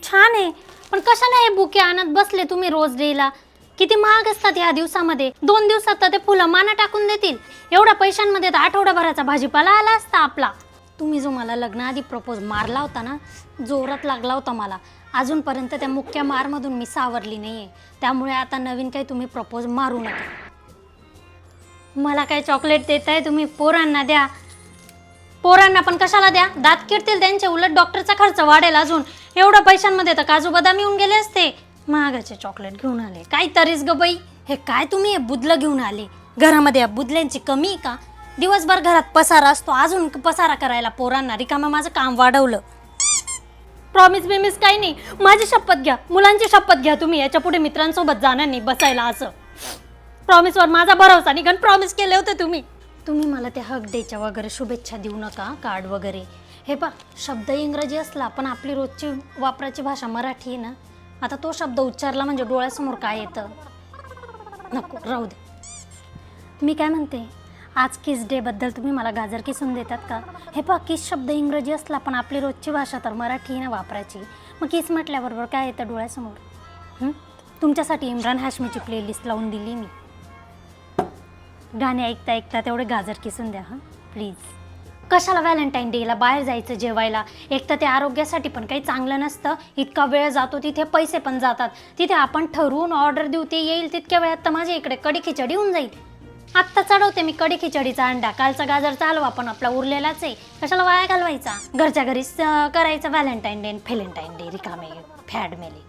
छान आहे, पण कशाला हे बुके आणत बसले तुम्ही रोज डेला? किती महाग असतात या दिवसामध्ये. 2 दिवसात तर ते फुलं माना टाकून देतील. एवढ्या पैशांमध्ये तर आठवड्याभराचा भाजीपाला आला असता आपला. तुम्ही जो मला लग्नाआधी प्रपोज मारला होता ना, जोरात लागला होता मला. अजूनपर्यंत त्या मुख्य मारमधून मी सावरली नाहीये. त्यामुळे आता नवीन काही तुम्ही प्रपोज मारू नका. मला काय चॉकलेट देताय तुम्ही? पोरांना द्या. पोरांना पण कशाला द्या? दात किडतील त्यांचे, उलट डॉक्टरचा खर्च वाढेल अजून. एवढ्या पैशांमध्ये तर काजू बदाम येऊन गेले असते. महागाचे चॉकलेट घेऊन आले. काय तरीच ग बाई, हे काय तुम्ही हे बुदलं घेऊन आले? घरामध्ये या बुदल्यांची कमी आहे का? दिवसभर घरात पसारा असतो, अजून पसारा करायला पोरांना. रिकामा माझं काम वाढवलं. प्रॉमिस बिमिस काही नाही. माझी शपथ घ्या, मुलांची शपथ घ्या तुम्ही. याच्या पुढे मित्रांसोबत जाणार नाही बसायला असं. प्रॉमिसवर माझा भरोसा नाही, कारण प्रॉमिस केले होते तुम्ही. तुम्ही मला त्या हक डेच्या वगैरे शुभेच्छा देऊ नका, कार्ड वगैरे. हे पा, शब्द इंग्रजी असला पण आपली रोजची वापराची भाषा मराठी आहे ना. आता तो शब्द उच्चारला म्हणजे डोळ्यासमोर काय येतं? नको, राहू दे. मी काय म्हणते, आज किस डेबद्दल तुम्ही मला गाजर किसून देतात का? हे पहा, किस शब्द इंग्रजी असला पण आपली रोजची भाषा तर मराठी आहे ना वापरायची. मग किस म्हटल्याबरोबर काय येतं डोळ्यासमोर? तुमच्यासाठी इम्रान हाशमीची प्लेलिस्ट लावून दिली मी. गाणे ऐकता ऐकता तेवढे गाजर किसून द्या हां प्लीज. कशाला व्हॅलेंटाईन डेला बाहेर जायचं जेवायला? एक तर ते आरोग्यासाठी पण काही चांगलं नसतं. इतका वेळ जातो तिथे, पैसे पण जातात. तिथे आपण ठरवून ऑर्डर देऊ, ते येईल तितक्या वेळात तर माझ्या इकडे कढी खिचडी होऊन जाईल. आत्ता चढवते मी कढी खिचडीचा अंडा. कालचा गाजरचा हलवा पण आपला उरलेलाच आहे, कशाला वाया घालवायचा? घरच्या घरीच करायचं व्हॅलेंटाईन डे, फेलेंटाईन डे, रिकामे फॅड मेले.